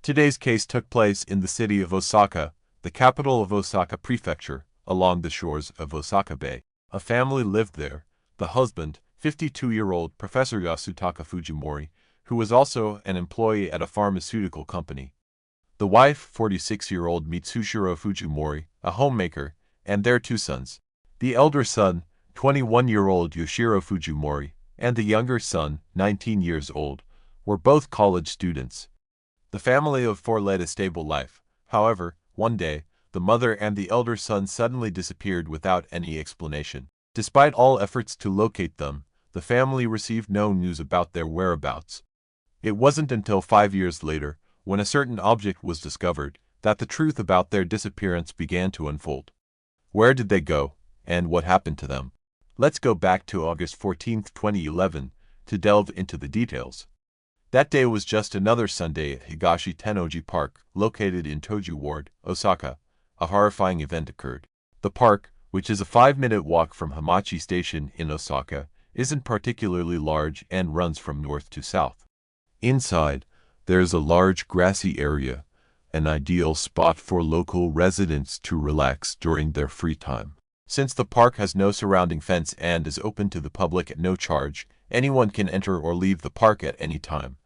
Today's case took place in the city of Osaka, the capital of Osaka Prefecture, along the shores of Osaka Bay. A family lived there. The husband, 52-year-old Professor Yasutaka Fujimori, who was also an employee at a pharmaceutical company. The wife, 46-year-old Mitsushiro Fujimori, a homemaker, and their two sons. The elder son, 21-year-old Yoshiro Fujimori, and the younger son, 19 years old, were both college students. The family of four led a stable life. However, one day, the mother and the elder son suddenly disappeared without any explanation. Despite all efforts to locate them, the family received no news about their whereabouts. It wasn't until 5 years later, when a certain object was discovered, that the truth about their disappearance began to unfold. Where did they go, and what happened to them? Let's go back to August 14, 2011, to delve into the details. That day was just another Sunday at Higashi Tennoji Park, located in Toju Ward, Osaka. A horrifying event occurred. The park, which is a 5-minute walk from Hamachi Station in Osaka, isn't particularly large and runs from north to south. Inside, there is a large grassy area, an ideal spot for local residents to relax during their free time. Since the park has no surrounding fence and is open to the public at no charge, anyone can enter or leave the park at any time.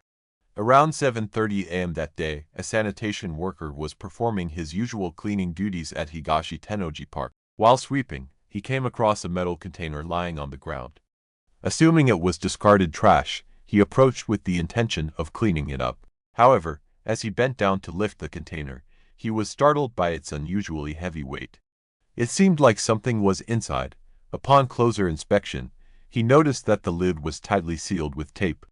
Around 7:30 a.m. that day, a sanitation worker was performing his usual cleaning duties at Higashi Tennoji Park. While sweeping, he came across a metal container lying on the ground. Assuming it was discarded trash, he approached with the intention of cleaning it up. However, as he bent down to lift the container, he was startled by its unusually heavy weight. It seemed like something was inside. Upon closer inspection, he noticed that the lid was tightly sealed with tape.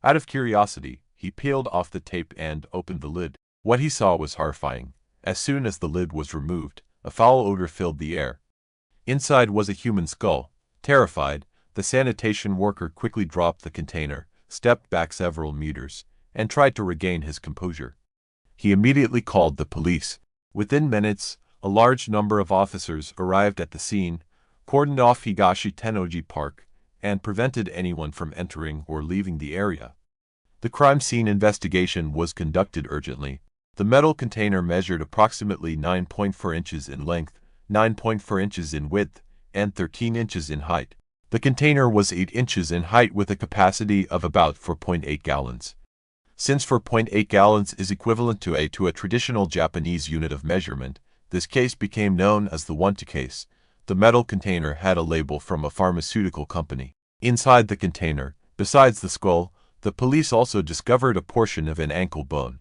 Out of curiosity, he peeled off the tape and opened the lid. What he saw was horrifying. As soon as the lid was removed, a foul odor filled the air. Inside was a human skull. Terrified, the sanitation worker quickly dropped the container, stepped back several meters, and tried to regain his composure. He immediately called the police. Within minutes, a large number of officers arrived at the scene, cordoned off Higashi Tennoji Park, and prevented anyone from entering or leaving the area. The crime scene investigation was conducted urgently. The metal container measured approximately 9.4 inches in length, 9.4 inches in width, and 13 inches in height. The container was 8 inches in height with a capacity of about 4.8 gallons. Since 4.8 gallons is equivalent to a traditional Japanese unit of measurement, this case became known as the Wonta case. The metal container had a label from a pharmaceutical company. Inside the container, besides the skull, the police also discovered a portion of an ankle bone.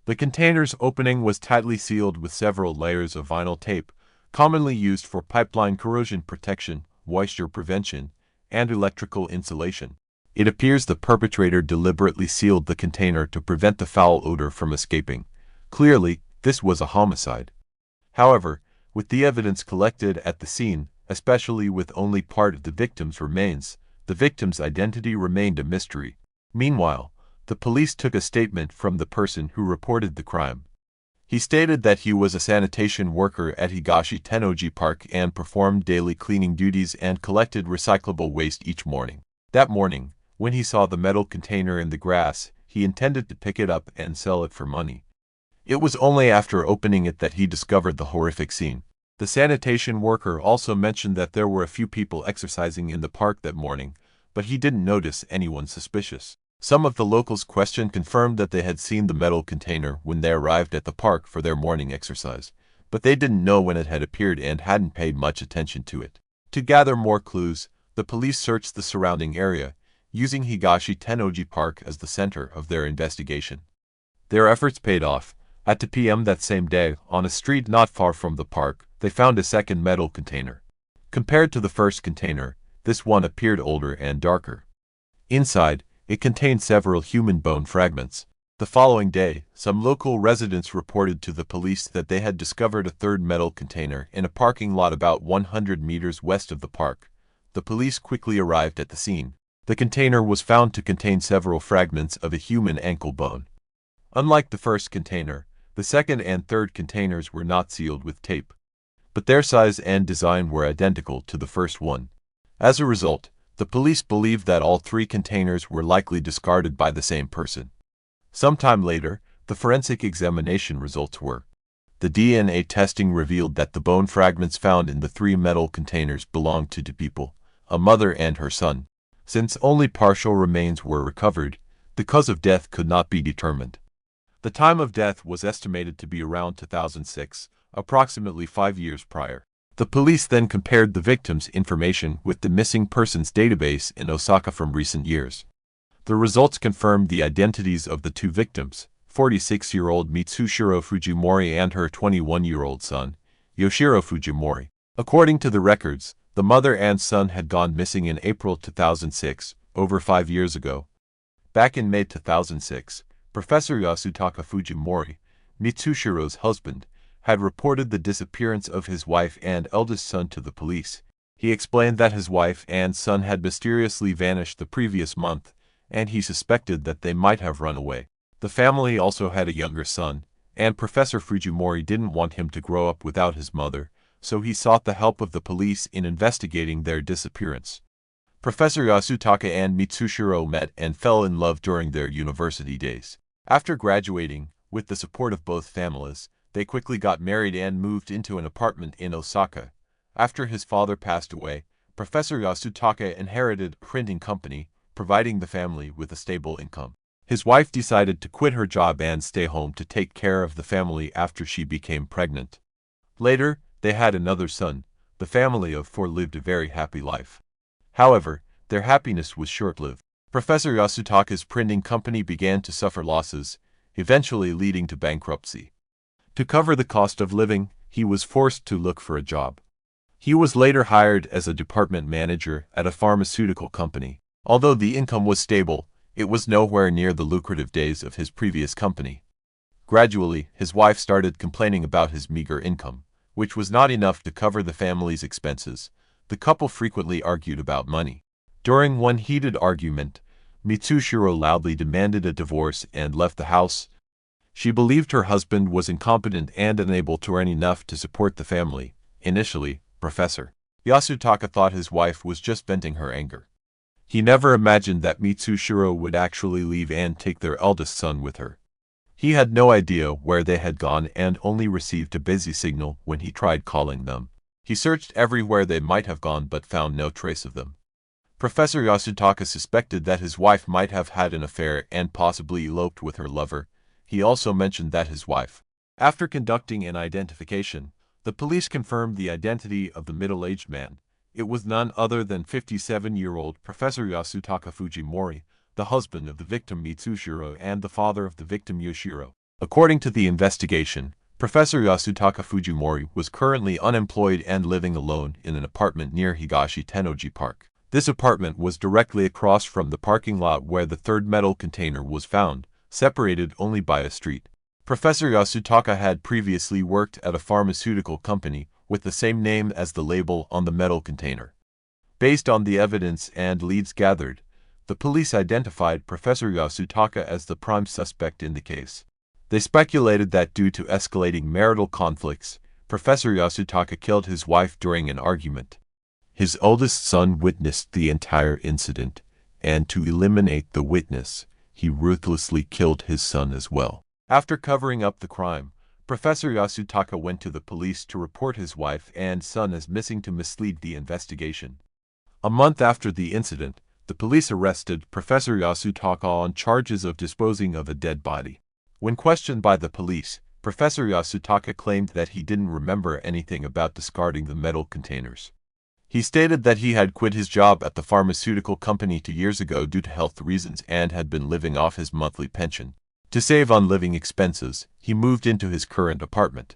The container's opening was tightly sealed with several layers of vinyl tape, commonly used for pipeline corrosion protection, moisture prevention, and electrical insulation. It appears the perpetrator deliberately sealed the container to prevent the foul odor from escaping. Clearly, this was a homicide. However, with the evidence collected at the scene, especially with only part of the victim's remains, the victim's identity remained a mystery. Meanwhile, the police took a statement from the person who reported the crime. He stated that he was a sanitation worker at Higashi Tennoji Park and performed daily cleaning duties and collected recyclable waste each morning. That morning, when he saw the metal container in the grass, he intended to pick it up and sell it for money. It was only after opening it that he discovered the horrific scene. The sanitation worker also mentioned that there were a few people exercising in the park that morning, but he didn't notice anyone suspicious. Some of the locals questioned confirmed that they had seen the metal container when they arrived at the park for their morning exercise, but they didn't know when it had appeared and hadn't paid much attention to it. To gather more clues, the police searched the surrounding area, using Higashi Tennoji Park as the center of their investigation. Their efforts paid off. At 2 p.m. that same day, on a street not far from the park, they found a second metal container. Compared to the first container, this one appeared older and darker. Inside, it contained several human bone fragments. The following day, some local residents reported to the police that they had discovered a third metal container in a parking lot about 100 meters west of the park. The police quickly arrived at the scene. The container was found to contain several fragments of a human ankle bone. Unlike the first container, the second and third containers were not sealed with tape, but their size and design were identical to the first one. As a result, the police believed that all three containers were likely discarded by the same person. Sometime later, The forensic examination results were. The DNA testing revealed that the bone fragments found in the 3 metal containers belonged to 2 people, a mother and her son. Since only partial remains were recovered, the cause of death could not be determined. The time of death was estimated to be around 2006, approximately 5 years prior. The police then compared the victims' information with the missing persons database in Osaka from recent years. The results confirmed the identities of the 2 victims, 46-year-old Mitsushiro Fujimori and her 21-year-old son, Yoshiro Fujimori. According to the records, the mother and son had gone missing in April 2006, over 5 years ago. Back in May 2006, Professor Yasutaka Fujimori, Mitsushiro's husband, had reported the disappearance of his wife and eldest son to the police. He explained that his wife and son had mysteriously vanished the previous month, and he suspected that they might have run away. The family also had a younger son, and Professor Fujimori didn't want him to grow up without his mother, so he sought the help of the police in investigating their disappearance. Professor Yasutaka and Mitsushiro met and fell in love during their university days. After graduating, with the support of both families, they quickly got married and moved into an apartment in Osaka. After his father passed away, Professor Yasutaka inherited a printing company, providing the family with a stable income. His wife decided to quit her job and stay home to take care of the family after she became pregnant. Later, they had another son. The family of 4 lived a very happy life. However, their happiness was short-lived. Professor Yasutaka's printing company began to suffer losses, eventually leading to bankruptcy. To cover the cost of living, he was forced to look for a job. He was later hired as a department manager at a pharmaceutical company. Although the income was stable, it was nowhere near the lucrative days of his previous company. Gradually, his wife started complaining about his meager income, which was not enough to cover the family's expenses. The couple frequently argued about money. During one heated argument, Mitsushiro loudly demanded a divorce and left the house. She believed her husband was incompetent and unable to earn enough to support the family. Initially, Professor Yasutaka thought his wife was just venting her anger. He never imagined that Mitsushiro would actually leave and take their eldest son with her. He had no idea where they had gone and only received a busy signal when he tried calling them. He searched everywhere they might have gone but found no trace of them. Professor Yasutaka suspected that his wife might have had an affair and possibly eloped with her lover. He also mentioned that his wife. After conducting an identification, the police confirmed the identity of the middle-aged man. It was none other than 57-year-old Professor Yasutaka Fujimori, the husband of the victim Mitsushiro and the father of the victim Yoshiro. According to the investigation, Professor Yasutaka Fujimori was currently unemployed and living alone in an apartment near Higashi Tennoji Park. This apartment was directly across from the parking lot where the 3rd metal container was found, separated only by a street. Professor Yasutaka had previously worked at a pharmaceutical company with the same name as the label on the metal container. Based on the evidence and leads gathered, the police identified Professor Yasutaka as the prime suspect in the case. They speculated that due to escalating marital conflicts, Professor Yasutaka killed his wife during an argument. His oldest son witnessed the entire incident, and to eliminate the witness, he ruthlessly killed his son as well. After covering up the crime, Professor Yasutaka went to the police to report his wife and son as missing to mislead the investigation. A month after the incident, the police arrested Professor Yasutaka on charges of disposing of a dead body. When questioned by the police, Professor Yasutaka claimed that he didn't remember anything about discarding the metal containers. He stated that he had quit his job at the pharmaceutical company 2 years ago due to health reasons and had been living off his monthly pension. To save on living expenses, he moved into his current apartment.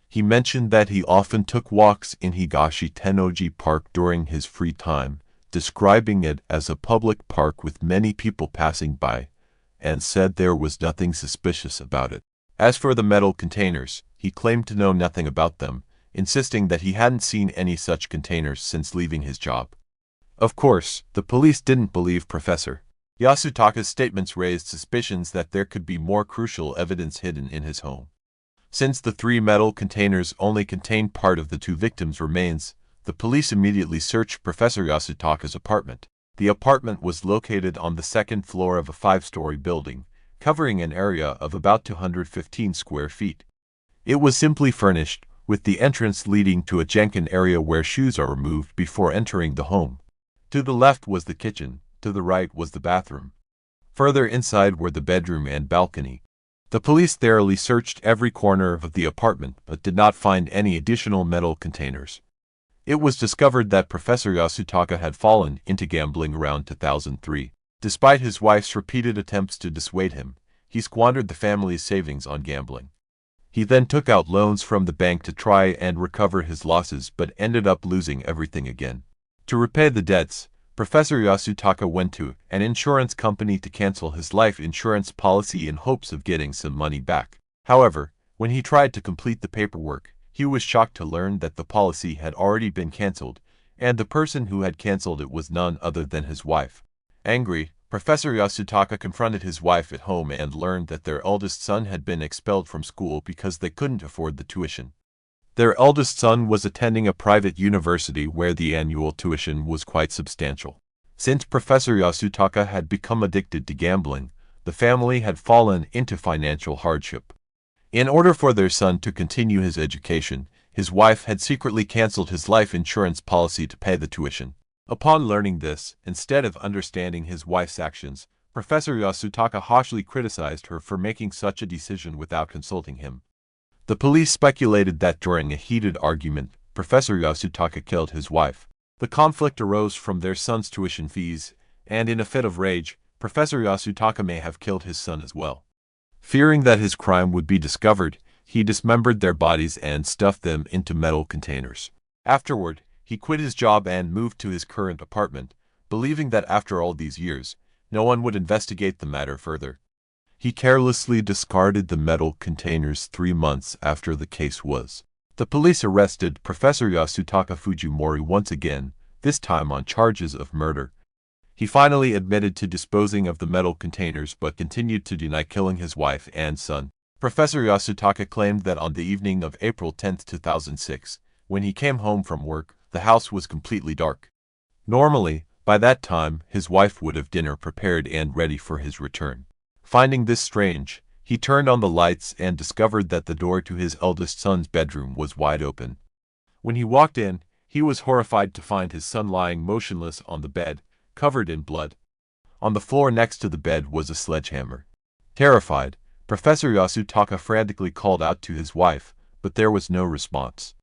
He mentioned that he often took walks in Higashi Tennoji Park during his free time, describing it as a public park with many people passing by, and said there was nothing suspicious about it. As for the metal containers, he claimed to know nothing about them, insisting that he hadn't seen any such containers since leaving his job. Of course, the police didn't believe Professor Yasutaka's statements raised suspicions that there could be more crucial evidence hidden in his home. Since the 3 metal containers only contained part of the 2 victims' remains, the police immediately searched Professor Yasutaka's apartment. The apartment was located on the 2nd floor of a 5-story building, covering an area of about 215 square feet. It was simply furnished, with the entrance leading to a Jenkin area where shoes are removed before entering the home. To the left was the kitchen, to the right was the bathroom. Further inside were the bedroom and balcony. The police thoroughly searched every corner of the apartment but did not find any additional metal containers. It was discovered that Professor Yasutaka had fallen into gambling around 2003. Despite his wife's repeated attempts to dissuade him, he squandered the family's savings on gambling. He then took out loans from the bank to try and recover his losses but ended up losing everything again. To repay the debts, Professor Yasutaka went to an insurance company to cancel his life insurance policy in hopes of getting some money back. However, when he tried to complete the paperwork, he was shocked to learn that the policy had already been canceled, and the person who had canceled it was none other than his wife. Angry, Professor Yasutaka confronted his wife at home and learned that their eldest son had been expelled from school because they couldn't afford the tuition. Their eldest son was attending a private university where the annual tuition was quite substantial. Since Professor Yasutaka had become addicted to gambling, the family had fallen into financial hardship. In order for their son to continue his education, his wife had secretly canceled his life insurance policy to pay the tuition. Upon learning this, instead of understanding his wife's actions, Professor Yasutaka harshly criticized her for making such a decision without consulting him. The police speculated that during a heated argument, Professor Yasutaka killed his wife. The conflict arose from their son's tuition fees, and in a fit of rage, Professor Yasutaka may have killed his son as well. Fearing that his crime would be discovered, he dismembered their bodies and stuffed them into metal containers. Afterward, he quit his job and moved to his current apartment, believing that after all these years, no one would investigate the matter further. He carelessly discarded the metal containers 3 months after the case was. The police arrested Professor Yasutaka Fujimori once again, this time on charges of murder. He finally admitted to disposing of the metal containers but continued to deny killing his wife and son. Professor Yasutaka claimed that on the evening of April 10, 2006, when he came home from work, the house was completely dark. Normally, by that time, his wife would have dinner prepared and ready for his return. Finding this strange, he turned on the lights and discovered that the door to his eldest son's bedroom was wide open. When he walked in, he was horrified to find his son lying motionless on the bed, covered in blood. On the floor next to the bed was a sledgehammer. Terrified, Professor Yasutaka frantically called out to his wife, but there was no response.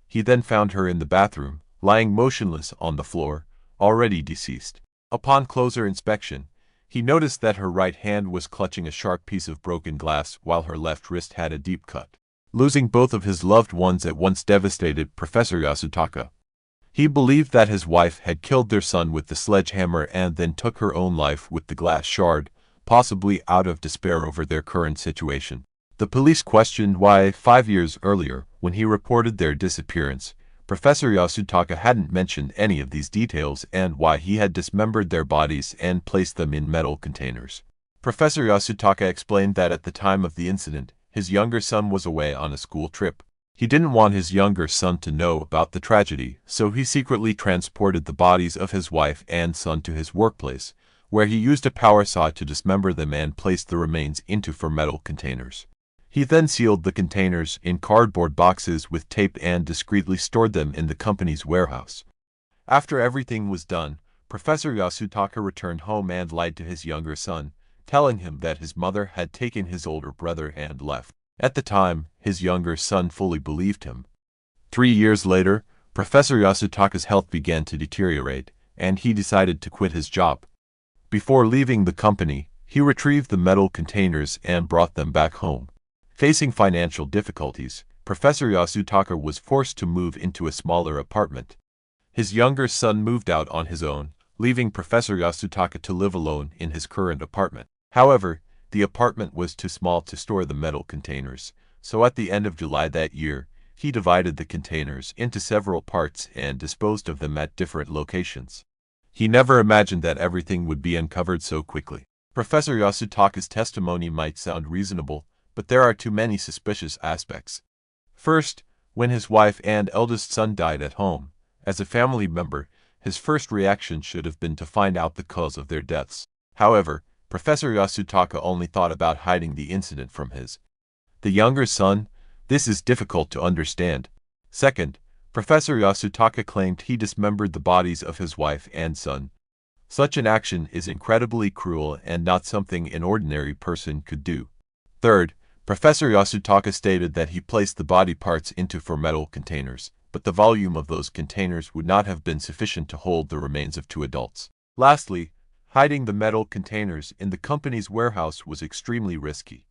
He then found her in the bathroom, lying motionless on the floor, already deceased. Upon closer inspection, he noticed that her right hand was clutching a sharp piece of broken glass while her left wrist had a deep cut. Losing both of his loved ones at once devastated Professor Yasutaka. He believed that his wife had killed their son with the sledgehammer and then took her own life with the glass shard, possibly out of despair over their current situation. The police questioned why, 5 years earlier, when he reported their disappearance, Professor Yasutaka hadn't mentioned any of these details and why he had dismembered their bodies and placed them in metal containers. Professor Yasutaka explained that at the time of the incident, his younger son was away on a school trip. He didn't want his younger son to know about the tragedy, so he secretly transported the bodies of his wife and son to his workplace, where he used a power saw to dismember them and placed the remains into 4 metal containers. He then sealed the containers in cardboard boxes with tape and discreetly stored them in the company's warehouse. After everything was done, Professor Yasutaka returned home and lied to his younger son, telling him that his mother had taken his older brother and left. At the time, his younger son fully believed him. 3 years later, Professor Yasutaka's health began to deteriorate, and he decided to quit his job. Before leaving the company, he retrieved the metal containers and brought them back home. Facing financial difficulties, Professor Yasutaka was forced to move into a smaller apartment. His younger son moved out on his own, leaving Professor Yasutaka to live alone in his current apartment. However, the apartment was too small to store the metal containers, so at the end of July that year, he divided the containers into several parts and disposed of them at different locations. He never imagined that everything would be uncovered so quickly. Professor Yasutaka's testimony might sound reasonable, but there are too many suspicious aspects. First, when his wife and eldest son died at home, as a family member, his first reaction should have been to find out the cause of their deaths. However, Professor Yasutaka only thought about hiding the incident from the younger son. This is difficult to understand. Second, Professor Yasutaka claimed he dismembered the bodies of his wife and son. Such an action is incredibly cruel and not something an ordinary person could do. Third, Professor Yasutaka stated that he placed the body parts into four metal containers, but the volume of those containers would not have been sufficient to hold the remains of two adults. Lastly, hiding the metal containers in the company's warehouse was extremely risky.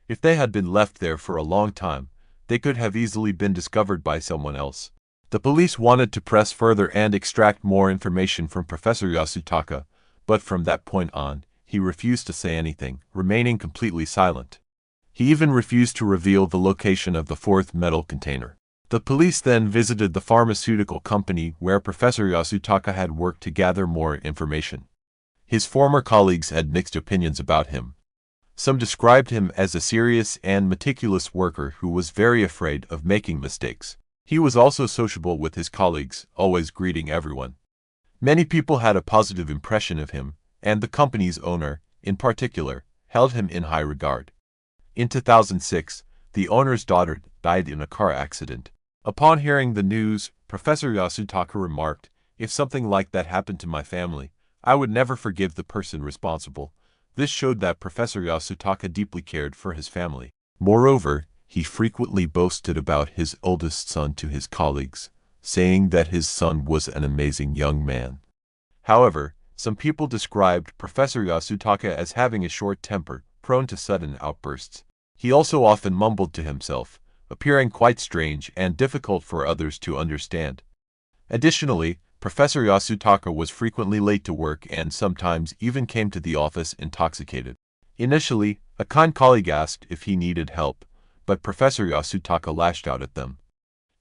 If they had been left there for a long time, they could have easily been discovered by someone else. The police wanted to press further and extract more information from Professor Yasutaka, but from that point on, he refused to say anything, remaining completely silent. He even refused to reveal the location of the fourth metal container. The police then visited the pharmaceutical company where Professor Yasutaka had worked to gather more information. His former colleagues had mixed opinions about him. Some described him as a serious and meticulous worker who was very afraid of making mistakes. He was also sociable with his colleagues, always greeting everyone. Many people had a positive impression of him, and the company's owner, in particular, held him in high regard. In 2006, the owner's daughter died in a car accident. Upon hearing the news, Professor Yasutaka remarked, "If something like that happened to my family, I would never forgive the person responsible." This showed that Professor Yasutaka deeply cared for his family. Moreover, he frequently boasted about his oldest son to his colleagues, saying that his son was an amazing young man. However, some people described Professor Yasutaka as having a short temper, prone to sudden outbursts. He also often mumbled to himself, appearing quite strange and difficult for others to understand. Additionally, Professor Yasutaka was frequently late to work and sometimes even came to the office intoxicated. Initially, a kind colleague asked if he needed help, but Professor Yasutaka lashed out at them.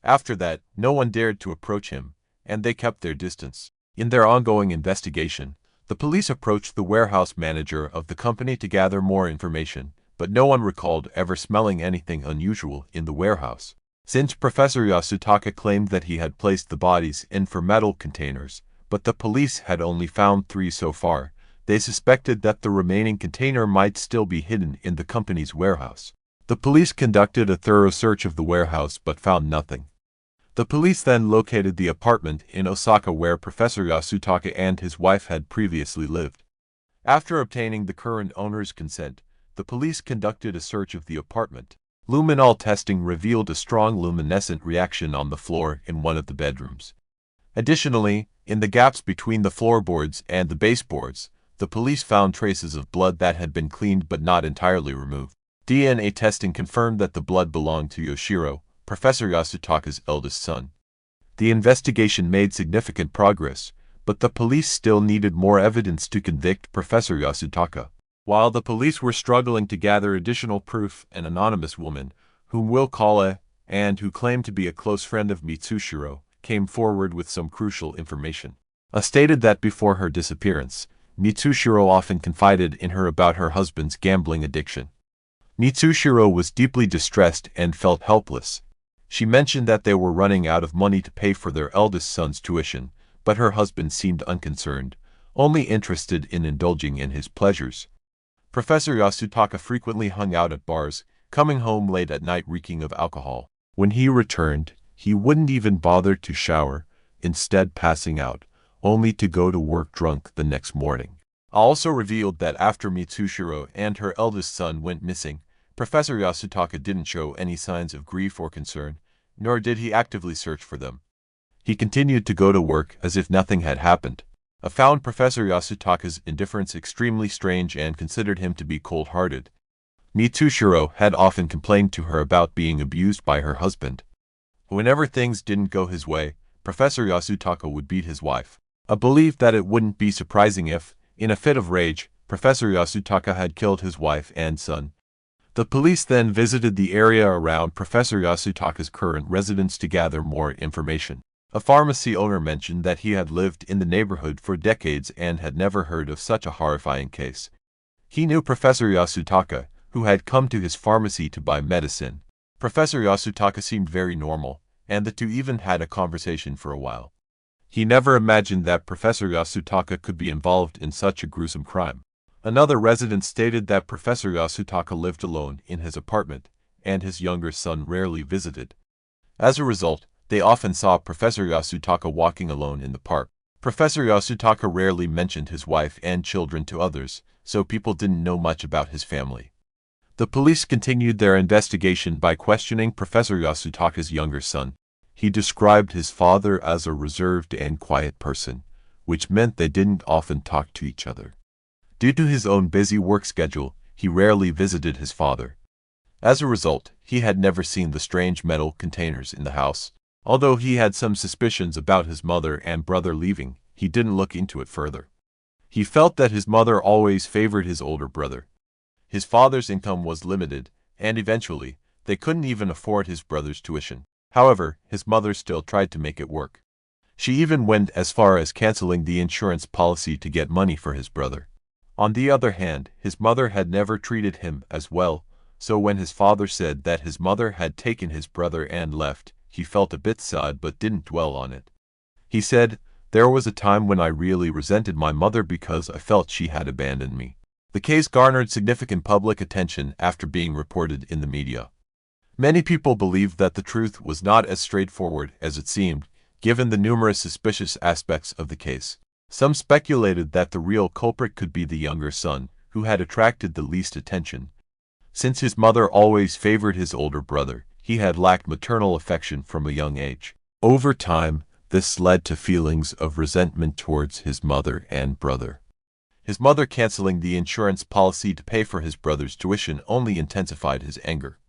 After that, no one dared to approach him, and they kept their distance. In their ongoing investigation, the police approached the warehouse manager of the company to gather more information, but no one recalled ever smelling anything unusual in the warehouse. Since Professor Yasutaka claimed that he had placed the bodies in four metal containers, but the police had only found 3 so far, they suspected that the remaining container might still be hidden in the company's warehouse. The police conducted a thorough search of the warehouse but found nothing. The police then located the apartment in Osaka where Professor Yasutaka and his wife had previously lived. After obtaining the current owner's consent, the police conducted a search of the apartment. Luminol testing revealed a strong luminescent reaction on the floor in one of the bedrooms. Additionally, in the gaps between the floorboards and the baseboards, the police found traces of blood that had been cleaned but not entirely removed. DNA testing confirmed that the blood belonged to Yoshiro, Professor Yasutaka's eldest son. The investigation made significant progress, but the police still needed more evidence to convict Professor Yasutaka. While the police were struggling to gather additional proof, an anonymous woman, whom we'll call A, and who claimed to be a close friend of Mitsushiro, came forward with some crucial information. A stated that before her disappearance, Mitsushiro often confided in her about her husband's gambling addiction. Mitsushiro was deeply distressed and felt helpless. She mentioned that they were running out of money to pay for their eldest son's tuition, but her husband seemed unconcerned, only interested in indulging in his pleasures. Professor Yasutaka frequently hung out at bars, coming home late at night reeking of alcohol. When he returned, he wouldn't even bother to shower, instead passing out, only to go to work drunk the next morning. A also revealed that after Mitsushiro and her eldest son went missing, Professor Yasutaka didn't show any signs of grief or concern, nor did he actively search for them. He continued to go to work as if nothing had happened. I found Professor Yasutaka's indifference extremely strange and considered him to be cold-hearted. Mitsushiro had often complained to her about being abused by her husband. Whenever things didn't go his way, Professor Yasutaka would beat his wife. I believed that it wouldn't be surprising if, in a fit of rage, Professor Yasutaka had killed his wife and son. The police then visited the area around Professor Yasutaka's current residence to gather more information. A pharmacy owner mentioned that he had lived in the neighborhood for decades and had never heard of such a horrifying case. He knew Professor Yasutaka, who had come to his pharmacy to buy medicine. Professor Yasutaka seemed very normal, and the two even had a conversation for a while. He never imagined that Professor Yasutaka could be involved in such a gruesome crime. Another resident stated that Professor Yasutaka lived alone in his apartment, and his younger son rarely visited. As a result, they often saw Professor Yasutaka walking alone in the park. Professor Yasutaka rarely mentioned his wife and children to others, so people didn't know much about his family. The police continued their investigation by questioning Professor Yasutaka's younger son. He described his father as a reserved and quiet person, which meant they didn't often talk to each other. Due to his own busy work schedule, he rarely visited his father. As a result, he had never seen the strange metal containers in the house. Although he had some suspicions about his mother and brother leaving, he didn't look into it further. He felt that his mother always favored his older brother. His father's income was limited, and eventually, they couldn't even afford his brother's tuition. However, his mother still tried to make it work. She even went as far as canceling the insurance policy to get money for his brother. On the other hand, his mother had never treated him as well, so when his father said that his mother had taken his brother and left, he felt a bit sad but didn't dwell on it. He said, "There was a time when I really resented my mother because I felt she had abandoned me." The case garnered significant public attention after being reported in the media. Many people believed that the truth was not as straightforward as it seemed, given the numerous suspicious aspects of the case. Some speculated that the real culprit could be the younger son, who had attracted the least attention. Since his mother always favored his older brother, he had lacked maternal affection from a young age. Over time, this led to feelings of resentment towards his mother and brother. His mother canceling the insurance policy to pay for his brother's tuition only intensified his anger.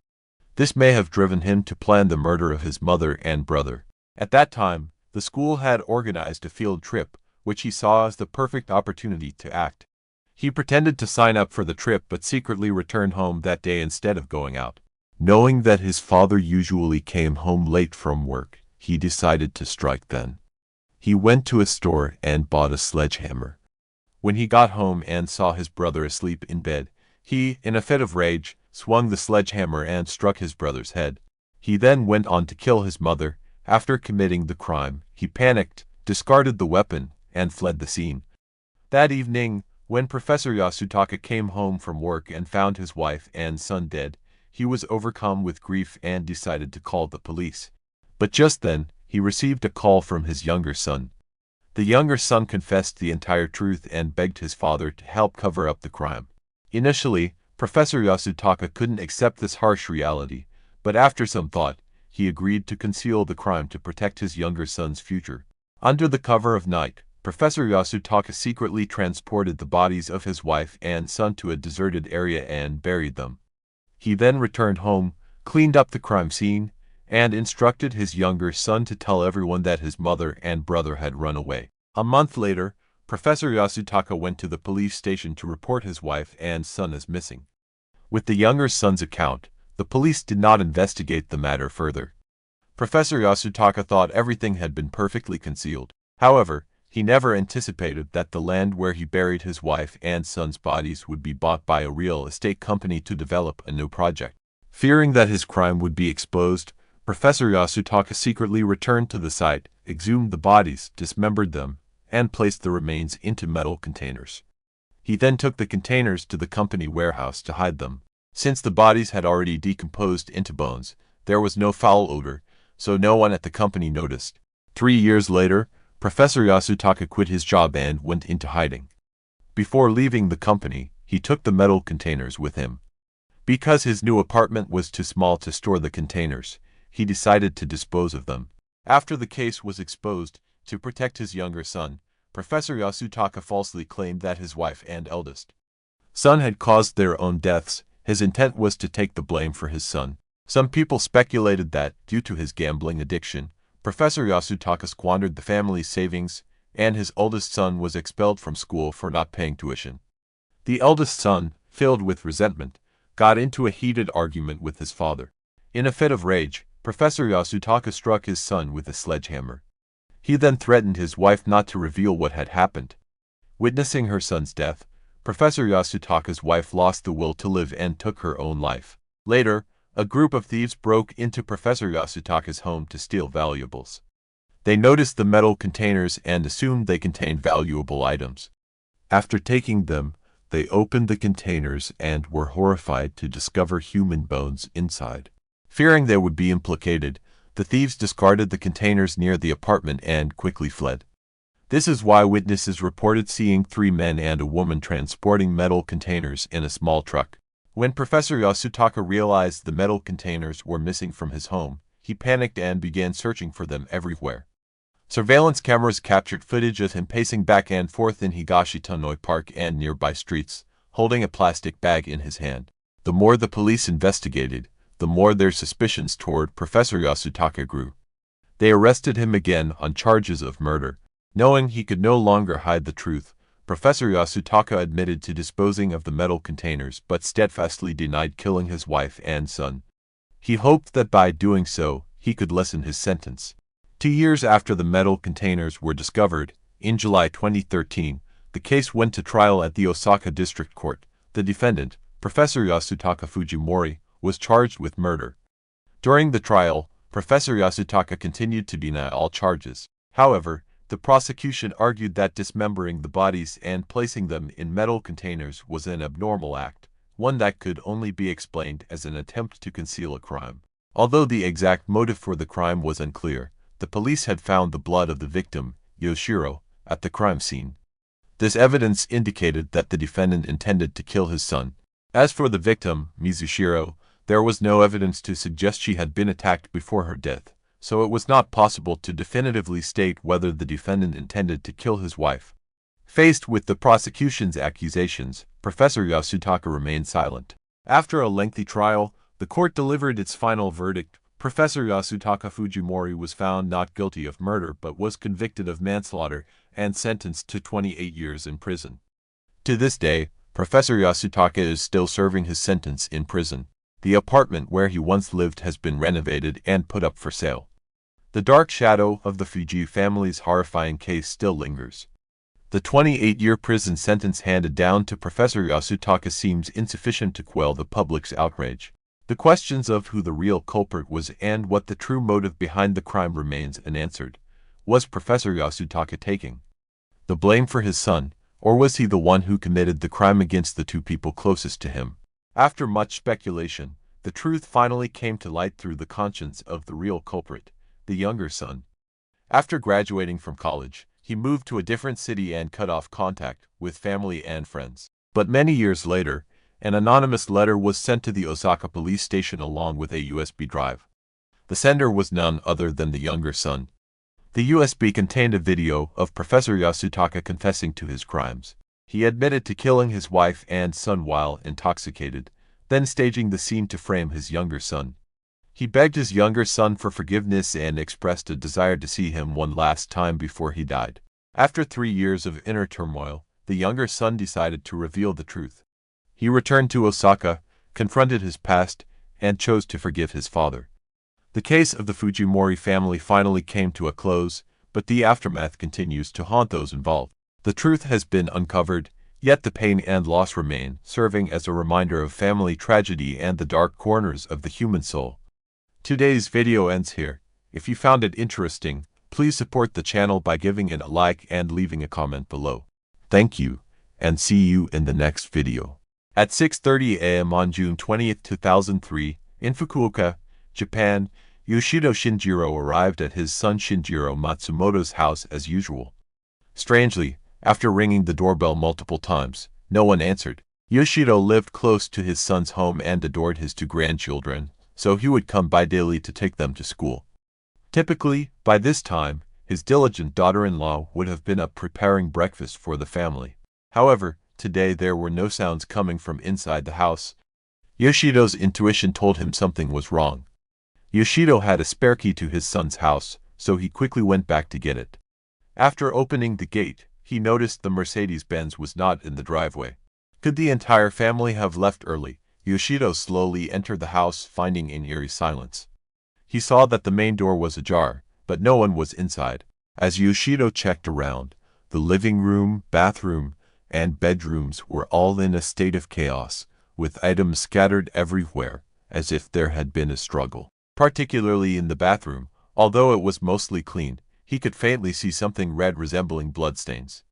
This may have driven him to plan the murder of his mother and brother. At that time, the school had organized a field trip, which he saw as the perfect opportunity to act. He pretended to sign up for the trip but secretly returned home that day instead of going out. Knowing that his father usually came home late from work, he decided to strike then. He went to a store and bought a sledgehammer. When he got home and saw his brother asleep in bed, he, in a fit of rage, swung the sledgehammer and struck his brother's head. He then went on to kill his mother. After committing the crime, he panicked, discarded the weapon, and fled the scene. That evening, when Professor Yasutaka came home from work and found his wife and son dead, he was overcome with grief and decided to call the police. But just then, he received a call from his younger son. The younger son confessed the entire truth and begged his father to help cover up the crime. Initially, Professor Yasutaka couldn't accept this harsh reality, but after some thought, he agreed to conceal the crime to protect his younger son's future. Under the cover of night, Professor Yasutaka secretly transported the bodies of his wife and son to a deserted area and buried them. He then returned home, cleaned up the crime scene, and instructed his younger son to tell everyone that his mother and brother had run away. A month later, Professor Yasutaka went to the police station to report his wife and son as missing. With the younger son's account, the police did not investigate the matter further. Professor Yasutaka thought everything had been perfectly concealed. However, he never anticipated that the land where he buried his wife and son's bodies would be bought by a real estate company to develop a new project. Fearing that his crime would be exposed, Professor Yasutaka secretly returned to the site, exhumed the bodies, dismembered them, and placed the remains into metal containers. He then took the containers to the company warehouse to hide them. Since the bodies had already decomposed into bones, there was no foul odor, so no one at the company noticed. 3 years later, Professor Yasutaka quit his job and went into hiding. Before leaving the company, he took the metal containers with him. Because his new apartment was too small to store the containers, he decided to dispose of them. After the case was exposed, to protect his younger son, Professor Yasutaka falsely claimed that his wife and eldest son had caused their own deaths. His intent was to take the blame for his son. Some people speculated that, due to his gambling addiction, Professor Yasutaka squandered the family's savings, and his oldest son was expelled from school for not paying tuition. The eldest son, filled with resentment, got into a heated argument with his father. In a fit of rage, Professor Yasutaka struck his son with a sledgehammer. He then threatened his wife not to reveal what had happened. Witnessing her son's death, Professor Yasutaka's wife lost the will to live and took her own life. Later, a group of thieves broke into Professor Yasutaka's home to steal valuables. They noticed the metal containers and assumed they contained valuable items. After taking them, They opened the containers and were horrified to discover human bones inside. Fearing they would be implicated, the thieves discarded the containers near the apartment and quickly fled. This is why witnesses reported seeing 3 men and a woman transporting metal containers in a small truck. When Professor Yasutaka realized the metal containers were missing from his home, he panicked and began searching for them everywhere. Surveillance cameras captured footage of him pacing back and forth in Higashitanoi Park and nearby streets, holding a plastic bag in his hand. The more the police investigated, the more their suspicions toward Professor Yasutaka grew. They arrested him again on charges of murder. Knowing he could no longer hide the truth, Professor Yasutaka admitted to disposing of the metal containers but steadfastly denied killing his wife and son. He hoped that by doing so, he could lessen his sentence. 2 years after the metal containers were discovered, in July 2013, the case went to trial at the Osaka District Court. The defendant, Professor Yasutaka Fujimori, was charged with murder. During the trial, Professor Yasutaka continued to deny all charges. However, the prosecution argued that dismembering the bodies and placing them in metal containers was an abnormal act, one that could only be explained as an attempt to conceal a crime. Although the exact motive for the crime was unclear, the police had found the blood of the victim, Yoshiro, at the crime scene. This evidence indicated that the defendant intended to kill his son. As for the victim, Mizushiro, there was no evidence to suggest she had been attacked before her death, so it was not possible to definitively state whether the defendant intended to kill his wife. Faced with the prosecution's accusations, Professor Yasutaka remained silent. After a lengthy trial, the court delivered its final verdict. Professor Yasutaka Fujimori was found not guilty of murder but was convicted of manslaughter and sentenced to 28 years in prison. To this day, Professor Yasutaka is still serving his sentence in prison. The apartment where he once lived has been renovated and put up for sale. The dark shadow of the Fujii family's horrifying case still lingers. The 28-year prison sentence handed down to Professor Yasutaka seems insufficient to quell the public's outrage. The questions of who the real culprit was and what the true motive behind the crime remains unanswered. Was Professor Yasutaka taking the blame for his son, or was he the one who committed the crime against the 2 people closest to him? After much speculation, the truth finally came to light through the conscience of the real culprit, the younger son. After graduating from college, he moved to a different city and cut off contact with family and friends. But many years later, an anonymous letter was sent to the Osaka police station along with a USB drive. The sender was none other than the younger son. The USB contained a video of Professor Yasutaka confessing to his crimes. He admitted to killing his wife and son while intoxicated, then staging the scene to frame his younger son. He begged his younger son for forgiveness and expressed a desire to see him one last time before he died. After 3 years of inner turmoil, the younger son decided to reveal the truth. He returned to Osaka, confronted his past, and chose to forgive his father. The case of the Fujimori family finally came to a close, but the aftermath continues to haunt those involved. The truth has been uncovered, yet the pain and loss remain, serving as a reminder of family tragedy and the dark corners of the human soul. Today's video ends here. If you found it interesting, please support the channel by giving it a like and leaving a comment below. Thank you, and see you in the next video. At 6:30 a.m. on June 20, 2003, in Fukuoka, Japan, Yoshiro Shinjiro arrived at his son Shinjiro Matsumoto's house as usual. Strangely, after ringing the doorbell multiple times, no one answered. Yoshiro lived close to his son's home and adored his 2 grandchildren, so he would come by daily to take them to school. Typically, by this time, his diligent daughter-in-law would have been up preparing breakfast for the family. However, today there were no sounds coming from inside the house. Yoshiro's intuition told him something was wrong. Yoshiro had a spare key to his son's house, so he quickly went back to get it. After opening the gate, he noticed the Mercedes-Benz was not in the driveway. Could the entire family have left early? Yoshiro slowly entered the house, finding an eerie silence. He saw that the main door was ajar, but no one was inside. As Yoshiro checked around, the living room, bathroom, and bedrooms were all in a state of chaos, with items scattered everywhere, as if there had been a struggle. Particularly in the bathroom, although it was mostly clean, he could faintly see something red resembling bloodstains.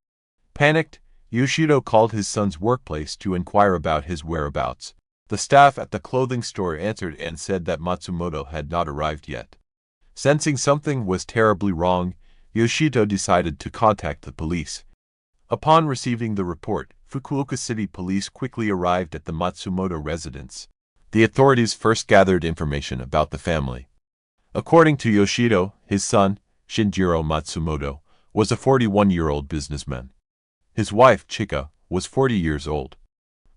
Panicked, Yoshido called his son's workplace to inquire about his whereabouts. The staff at the clothing store answered and said that Matsumoto had not arrived yet. Sensing something was terribly wrong, Yoshido decided to contact the police. Upon receiving the report, Fukuoka City Police quickly arrived at the Matsumoto residence. The authorities first gathered information about the family. According to Yoshido, his son, Shinjiro Matsumoto, was a 41-year-old businessman. His wife, Chika, was 40 years old.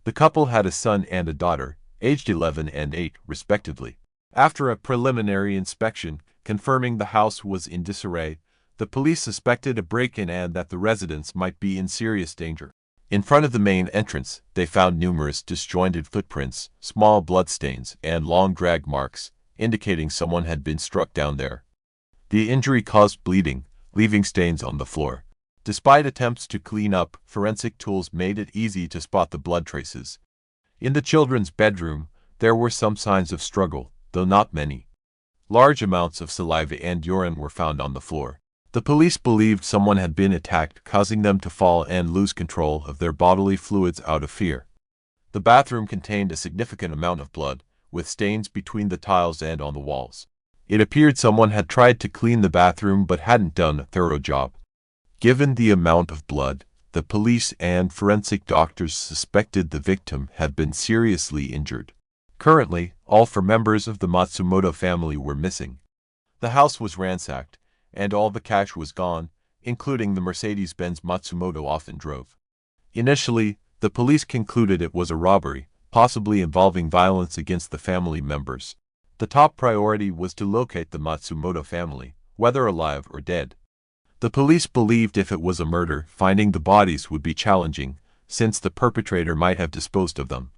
The couple had a son and a daughter, aged 11 and 8, respectively. After a preliminary inspection, confirming the house was in disarray, the police suspected a break-in and that the residents might be in serious danger. In front of the main entrance, they found numerous disjointed footprints, small bloodstains, and long drag marks, indicating someone had been struck down there. The injury caused bleeding, leaving stains on the floor. Despite attempts to clean up, forensic tools made it easy to spot the blood traces. In the children's bedroom, there were some signs of struggle, though not many. Large amounts of saliva and urine were found on the floor. The police believed someone had been attacked, causing them to fall and lose control of their bodily fluids out of fear. The bathroom contained a significant amount of blood, with stains between the tiles and on the walls. It appeared someone had tried to clean the bathroom but hadn't done a thorough job. Given the amount of blood, the police and forensic doctors suspected the victim had been seriously injured. Currently, all 4 members of the Matsumoto family were missing. The house was ransacked, and all the cash was gone, including the Mercedes-Benz Matsumoto often drove. Initially, the police concluded it was a robbery, possibly involving violence against the family members. The top priority was to locate the Matsumoto family, whether alive or dead. The police believed if it was a murder, finding the bodies would be challenging, since the perpetrator might have disposed of them.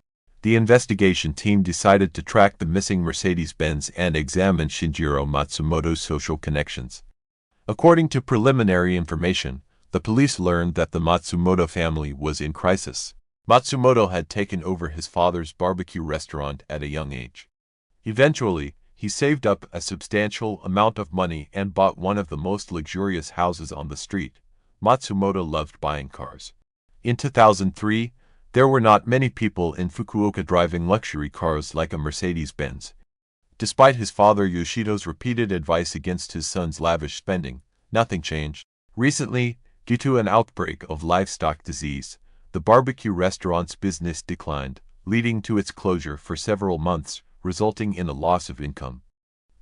The investigation team decided to track the missing Mercedes-Benz and examine Shinjiro Matsumoto's social connections. According to preliminary information, the police learned that the Matsumoto family was in crisis. Matsumoto had taken over his father's barbecue restaurant at a young age. Eventually, he saved up a substantial amount of money and bought one of the most luxurious houses on the street. Matsumoto loved buying cars. In 2003, there were not many people in Fukuoka driving luxury cars like a Mercedes-Benz. Despite his father Yoshido's repeated advice against his son's lavish spending, nothing changed. Recently, due to an outbreak of livestock disease, the barbecue restaurant's business declined, leading to its closure for several months, resulting in a loss of income.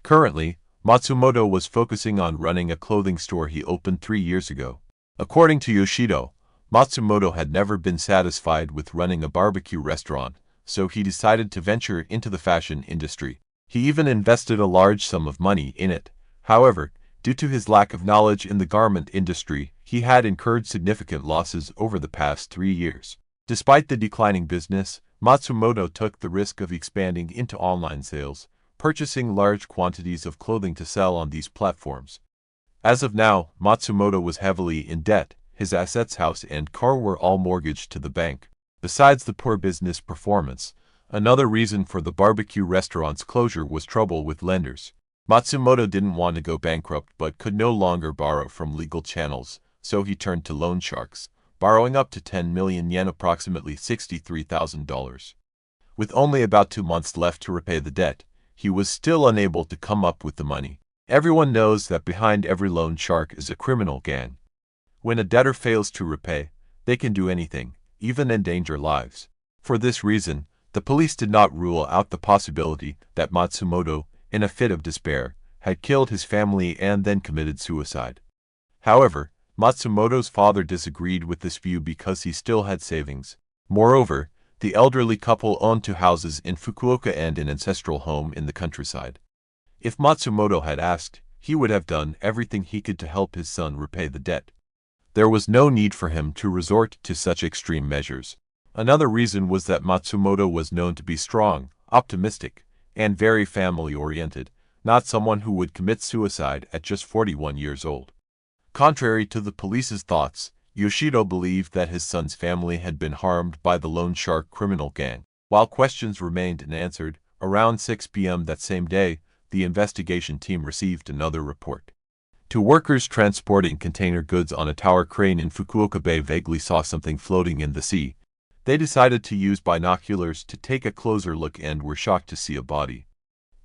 Currently, Matsumoto was focusing on running a clothing store he opened 3 years ago. According to Yoshido, Matsumoto had never been satisfied with running a barbecue restaurant, so he decided to venture into the fashion industry. He even invested a large sum of money in it. However, due to his lack of knowledge in the garment industry, he had incurred significant losses over the past 3 years. Despite the declining business, Matsumoto took the risk of expanding into online sales, purchasing large quantities of clothing to sell on these platforms. As of now, Matsumoto was heavily in debt. His assets, house and car were all mortgaged to the bank. Besides the poor business performance, another reason for the barbecue restaurant's closure was trouble with lenders. Matsumoto didn't want to go bankrupt but could no longer borrow from legal channels, so he turned to loan sharks, borrowing up to 10 million yen, approximately $63,000. With only about 2 months left to repay the debt, he was still unable to come up with the money. Everyone knows that behind every loan shark is a criminal gang. When a debtor fails to repay, they can do anything, even endanger lives. For this reason, the police did not rule out the possibility that Matsumoto, in a fit of despair, had killed his family and then committed suicide. However, Matsumoto's father disagreed with this view because he still had savings. Moreover, the elderly couple owned 2 houses in Fukuoka and an ancestral home in the countryside. If Matsumoto had asked, he would have done everything he could to help his son repay the debt. There was no need for him to resort to such extreme measures. Another reason was that Matsumoto was known to be strong, optimistic, and very family-oriented, not someone who would commit suicide at just 41 years old. Contrary to the police's thoughts, Yoshido believed that his son's family had been harmed by the loan shark criminal gang. While questions remained unanswered, around 6 p.m. that same day, the investigation team received another report. Two workers transporting container goods on a tower crane in Fukuoka Bay vaguely saw something floating in the sea. They decided to use binoculars to take a closer look and were shocked to see a body.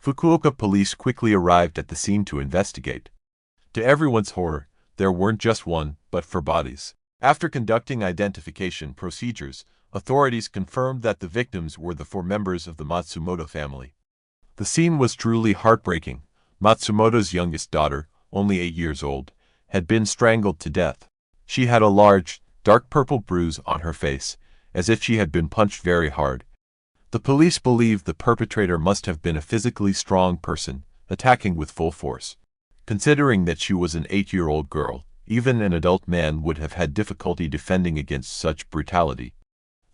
Fukuoka police quickly arrived at the scene to investigate. To everyone's horror, there weren't just one, but four bodies. After conducting identification procedures, authorities confirmed that the victims were the four members of the Matsumoto family. The scene was truly heartbreaking. Matsumoto's youngest daughter, only 8 years old, had been strangled to death. She had a large, dark purple bruise on her face, as if she had been punched very hard. The police believe the perpetrator must have been a physically strong person, attacking with full force. Considering that she was an 8-year-old girl, even an adult man would have had difficulty defending against such brutality.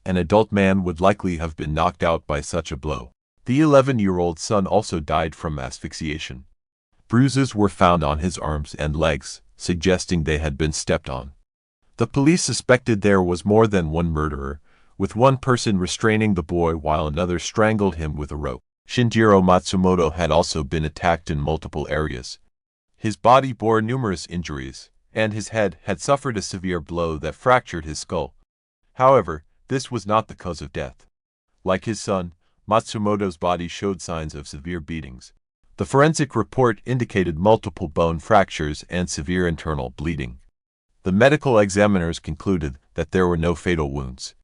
An adult man would likely have been knocked out by such a blow. The 11-year-old son also died from asphyxiation. Bruises were found on his arms and legs, suggesting they had been stepped on. The police suspected there was more than one murderer, with one person restraining the boy while another strangled him with a rope. Shinjiro Matsumoto had also been attacked in multiple areas. His body bore numerous injuries, and his head had suffered a severe blow that fractured his skull. However, this was not the cause of death. Like his son, Matsumoto's body showed signs of severe beatings. The forensic report indicated multiple bone fractures and severe internal bleeding. The medical examiners concluded that there were no fatal wounds.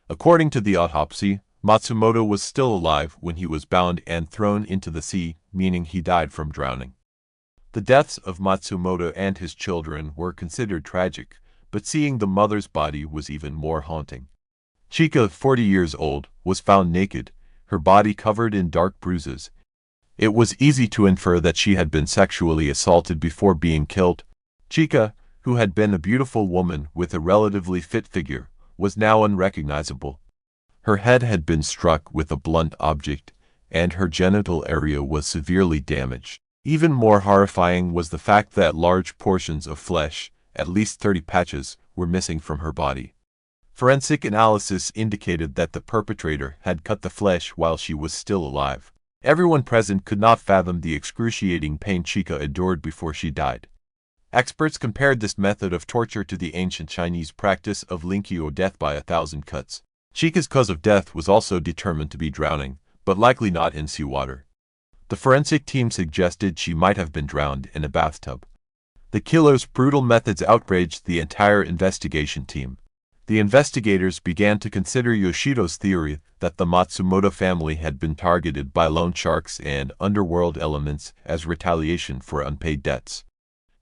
According to the autopsy, Matsumoto was still alive when he was bound and thrown into the sea, meaning he died from drowning. The deaths of Matsumoto and his children were considered tragic, but seeing the mother's body was even more haunting. Chika, 40 years old, was found naked, her body covered in dark bruises. It was easy to infer that she had been sexually assaulted before being killed. Chika, who had been a beautiful woman with a relatively fit figure, was now unrecognizable. Her head had been struck with a blunt object, and her genital area was severely damaged. Even more horrifying was the fact that large portions of flesh, at least 30 patches, were missing from her body. Forensic analysis indicated that the perpetrator had cut the flesh while she was still alive. Everyone present could not fathom the excruciating pain Chika endured before she died. Experts compared this method of torture to the ancient Chinese practice of Linkyo, death by 1,000 cuts. Chika's cause of death was also determined to be drowning, but likely not in seawater. The forensic team suggested she might have been drowned in a bathtub. The killer's brutal methods outraged the entire investigation team. The investigators began to consider Yoshido's theory that the Matsumoto family had been targeted by loan sharks and underworld elements as retaliation for unpaid debts.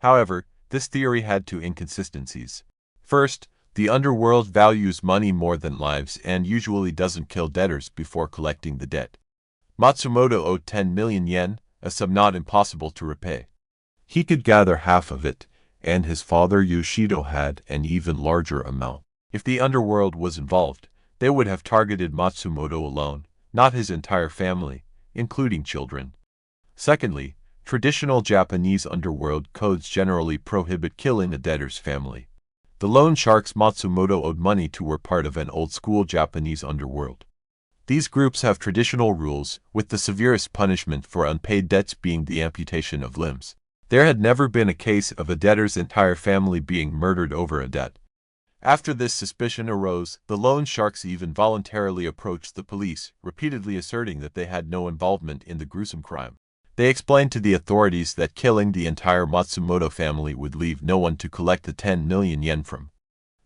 However, this theory had two inconsistencies. First, the underworld values money more than lives and usually doesn't kill debtors before collecting the debt. Matsumoto owed 10 million yen, a sum not impossible to repay. He could gather half of it, and his father Yoshido had an even larger amount. If the underworld was involved, they would have targeted Matsumoto alone, not his entire family, including children. Secondly, traditional Japanese underworld codes generally prohibit killing a debtor's family. The loan sharks Matsumoto owed money to were part of an old-school Japanese underworld. These groups have traditional rules, with the severest punishment for unpaid debts being the amputation of limbs. There had never been a case of a debtor's entire family being murdered over a debt. After this suspicion arose, the loan sharks even voluntarily approached the police, repeatedly asserting that they had no involvement in the gruesome crime. They explained to the authorities that killing the entire Matsumoto family would leave no one to collect the 10 million yen from.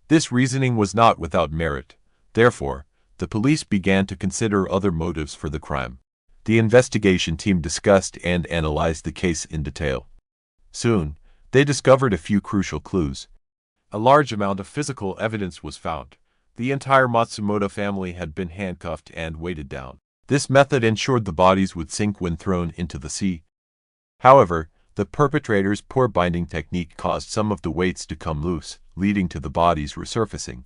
This reasoning was not without merit. Therefore, the police began to consider other motives for the crime. The investigation team discussed and analyzed the case in detail. Soon, they discovered a few crucial clues. A large amount of physical evidence was found. The entire Matsumoto family had been handcuffed and weighted down. This method ensured the bodies would sink when thrown into the sea. However, the perpetrator's poor binding technique caused some of the weights to come loose, leading to the bodies resurfacing.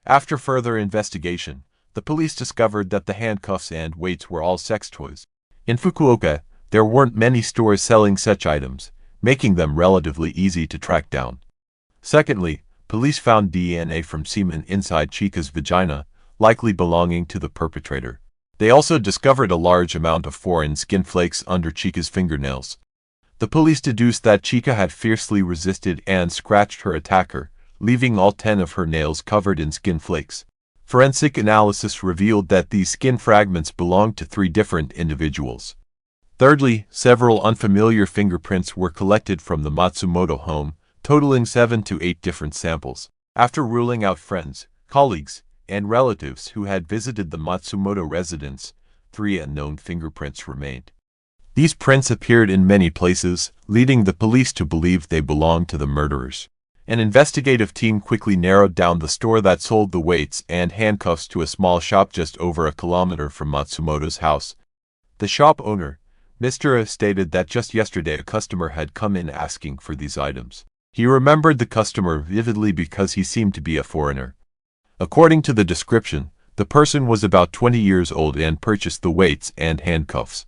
After further investigation, the police discovered that the handcuffs and weights were all sex toys. In Fukuoka, there weren't many stores selling such items, making them relatively easy to track down. Secondly, police found DNA from semen inside Chika's vagina, likely belonging to the perpetrator. They also discovered a large amount of foreign skin flakes under Chika's fingernails. The police deduced that Chica had fiercely resisted and scratched her attacker, leaving all 10 of her nails covered in skin flakes. Forensic analysis revealed that these skin fragments belonged to 3 different individuals. Thirdly, several unfamiliar fingerprints were collected from the Matsumoto home, totaling 7 to 8 different samples. After ruling out friends, colleagues, and relatives who had visited the Matsumoto residence, 3 unknown fingerprints remained. These prints appeared in many places, leading the police to believe they belonged to the murderers. An investigative team quickly narrowed down the store that sold the weights and handcuffs to a small shop just over a kilometer from Matsumoto's house. The shop owner, Mr. A, stated that just yesterday a customer had come in asking for these items. He remembered the customer vividly because he seemed to be a foreigner. According to the description, the person was about 20 years old and purchased the weights and handcuffs.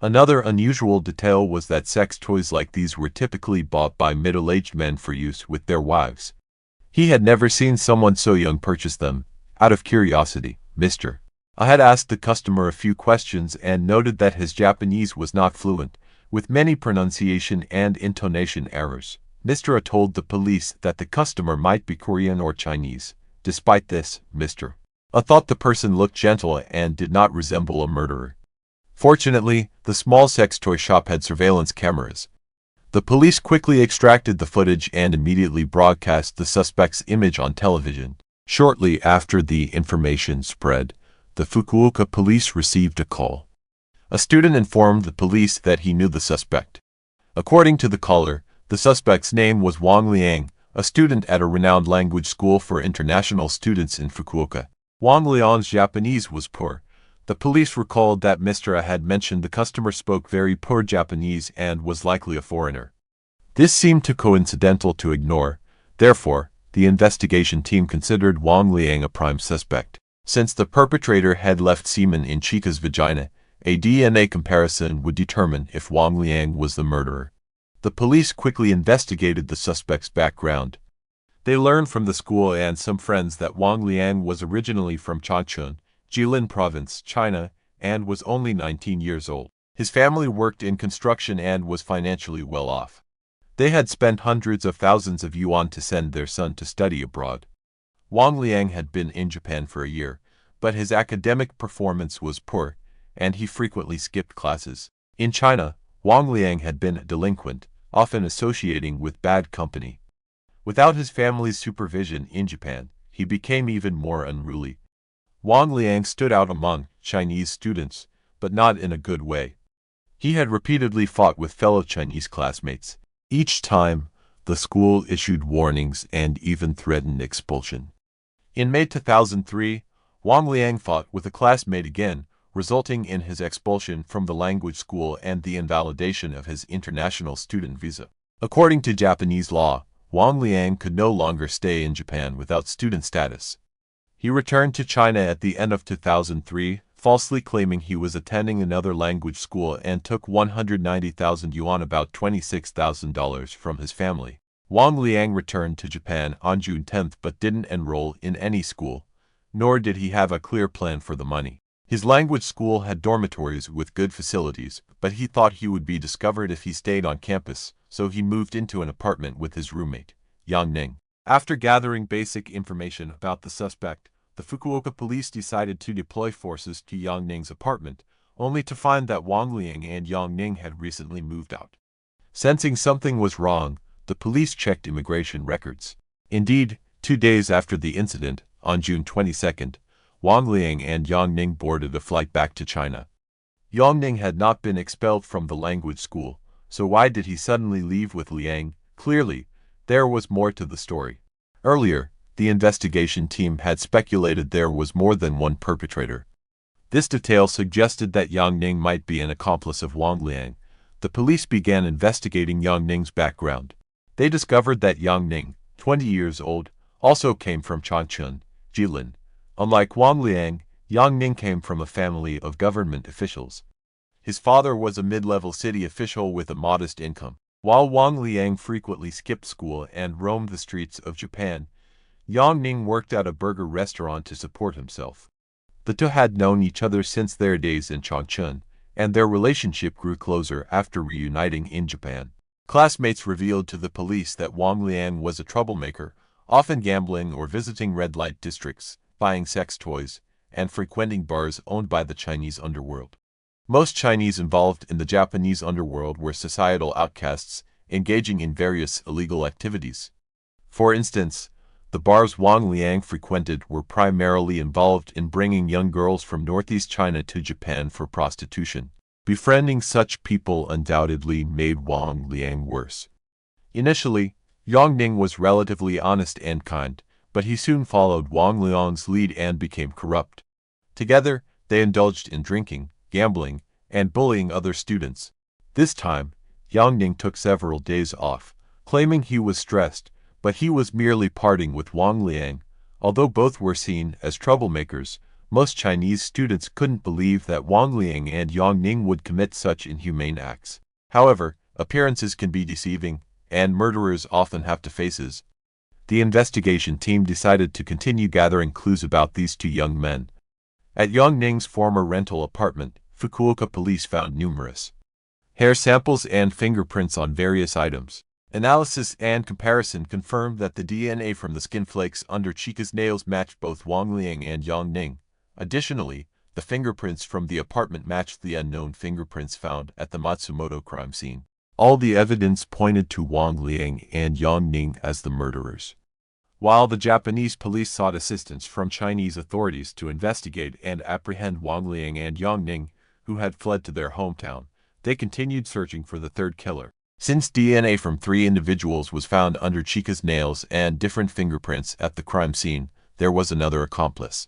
Another unusual detail was that sex toys like these were typically bought by middle-aged men for use with their wives. He had never seen someone so young purchase them. Out of curiosity, Mr. A had asked the customer a few questions and noted that his Japanese was not fluent, with many pronunciation and intonation errors. Mr. A told the police that the customer might be Korean or Chinese. Despite this, Mr. A thought the person looked gentle and did not resemble a murderer. Fortunately, the small sex toy shop had surveillance cameras. The police quickly extracted the footage and immediately broadcast the suspect's image on television. Shortly after the information spread, the Fukuoka police received a call. A student informed the police that he knew the suspect. According to the caller, the suspect's name was Wang Liang, a student at a renowned language school for international students in Fukuoka. Wang Liang's Japanese was poor. The police recalled that Mr. A had mentioned the customer spoke very poor Japanese and was likely a foreigner. This seemed too coincidental to ignore. Therefore, the investigation team considered Wang Liang a prime suspect. Since the perpetrator had left semen in Chica's vagina, a DNA comparison would determine if Wang Liang was the murderer. The police quickly investigated the suspect's background. They learned from the school and some friends that Wang Liang was originally from Changchun, Jilin Province, China, and was only 19 years old. His family worked in construction and was financially well off. They had spent hundreds of thousands of yuan to send their son to study abroad. Wang Liang had been in Japan for a year, but his academic performance was poor, and he frequently skipped classes. In China, Wang Liang had been a delinquent, often associating with bad company. Without his family's supervision in Japan, he became even more unruly. Wang Liang stood out among Chinese students, but not in a good way. He had repeatedly fought with fellow Chinese classmates. Each time, the school issued warnings and even threatened expulsion. In May 2003, Wang Liang fought with a classmate again, resulting in his expulsion from the language school and the invalidation of his international student visa. According to Japanese law, Wang Liang could no longer stay in Japan without student status. He returned to China at the end of 2003, falsely claiming he was attending another language school and took 190,000 yuan, about $26,000 from his family. Wang Liang returned to Japan on June 10 but didn't enroll in any school, nor did he have a clear plan for the money. His language school had dormitories with good facilities, but he thought he would be discovered if he stayed on campus, so he moved into an apartment with his roommate, Yang Ning. After gathering basic information about the suspect, the Fukuoka police decided to deploy forces to Yang Ning's apartment, only to find that Wang Liang and Yang Ning had recently moved out. Sensing something was wrong, the police checked immigration records. Indeed, 2 days after the incident, on June 22, Wang Liang and Yang Ning boarded a flight back to China. Yang Ning had not been expelled from the language school, so why did he suddenly leave with Liang? Clearly, there was more to the story. Earlier, the investigation team had speculated there was more than one perpetrator. This detail suggested that Yang Ning might be an accomplice of Wang Liang. The police began investigating Yang Ning's background. They discovered that Yang Ning, 20 years old, also came from Changchun, Jilin. Unlike Wang Liang, Yang Ning came from a family of government officials. His father was a mid-level city official with a modest income. While Wang Liang frequently skipped school and roamed the streets of Japan, Yang Ning worked at a burger restaurant to support himself. The two had known each other since their days in Changchun, and their relationship grew closer after reuniting in Japan. Classmates revealed to the police that Wang Liang was a troublemaker, often gambling or visiting red light districts, buying sex toys, and frequenting bars owned by the Chinese underworld. Most Chinese involved in the Japanese underworld were societal outcasts, engaging in various illegal activities. For instance, the bars Wang Liang frequented were primarily involved in bringing young girls from northeast China to Japan for prostitution. Befriending such people undoubtedly made Wang Liang worse. Initially, Yang Ning was relatively honest and kind, but he soon followed Wang Liang's lead and became corrupt. Together, they indulged in drinking, gambling, and bullying other students. This time, Yang Ning took several days off, claiming he was stressed, but he was merely partying with Wang Liang. Although both were seen as troublemakers, most Chinese students couldn't believe that Wang Liang and Yang Ning would commit such inhumane acts. However, appearances can be deceiving, and murderers often have faces. The investigation team decided to continue gathering clues about these two young men. At Yang Ning's former rental apartment, Fukuoka police found numerous hair samples and fingerprints on various items. Analysis and comparison confirmed that the DNA from the skin flakes under Chika's nails matched both Wang Liang and Yang Ning. Additionally, the fingerprints from the apartment matched the unknown fingerprints found at the Matsumoto crime scene. All the evidence pointed to Wang Liang and Yang Ning as the murderers. While the Japanese police sought assistance from Chinese authorities to investigate and apprehend Wang Liang and Yang Ning, who had fled to their hometown, they continued searching for the third killer. Since DNA from 3 individuals was found under Chika's nails and different fingerprints at the crime scene, there was another accomplice.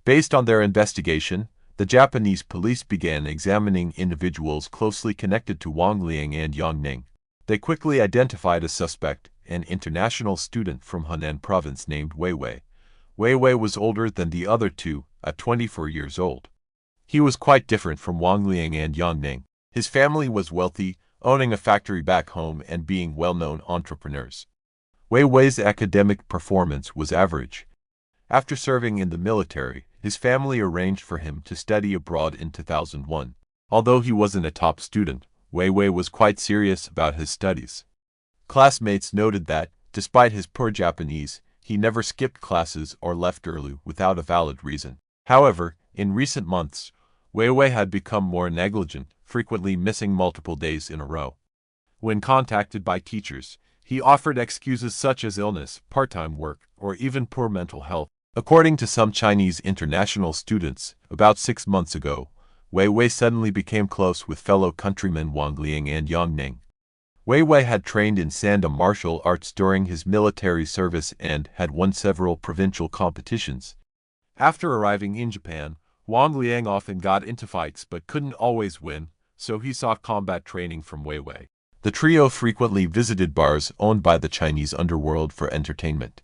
Based on their investigation, the Japanese police began examining individuals closely connected to Wang Liang and Yang Ning. They quickly identified a suspect, an international student from Hunan province named Wei Wei. Wei Wei was older than the other two, at 24 years old. He was quite different from Wang Liang and Yang Ning. His family was wealthy, owning a factory back home and being well-known entrepreneurs. Wei Wei's academic performance was average. After serving in the military, his family arranged for him to study abroad in 2001. Although he wasn't a top student, Wei Wei was quite serious about his studies. Classmates noted that, despite his poor Japanese, he never skipped classes or left early without a valid reason. However, in recent months, Wei Wei had become more negligent, frequently missing multiple days in a row. When contacted by teachers, he offered excuses such as illness, part-time work, or even poor mental health. According to some Chinese international students, about 6 months ago, Wei Wei suddenly became close with fellow countrymen Wang Liang and Yang Ning. Wei Wei had trained in Sanda martial arts during his military service and had won several provincial competitions. After arriving in Japan, Wang Liang often got into fights but couldn't always win, so he sought combat training from Wei Wei. The trio frequently visited bars owned by the Chinese underworld for entertainment.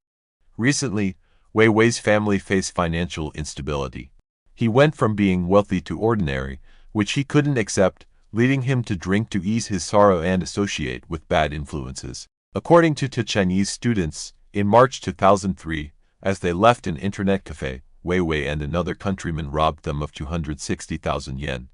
Recently, Wei Wei's family faced financial instability. He went from being wealthy to ordinary, which he couldn't accept, leading him to drink to ease his sorrow and associate with bad influences. According to two Chinese students, in March 2003, as they left an internet cafe, Wei Wei and another countryman robbed them of 260,000 yen.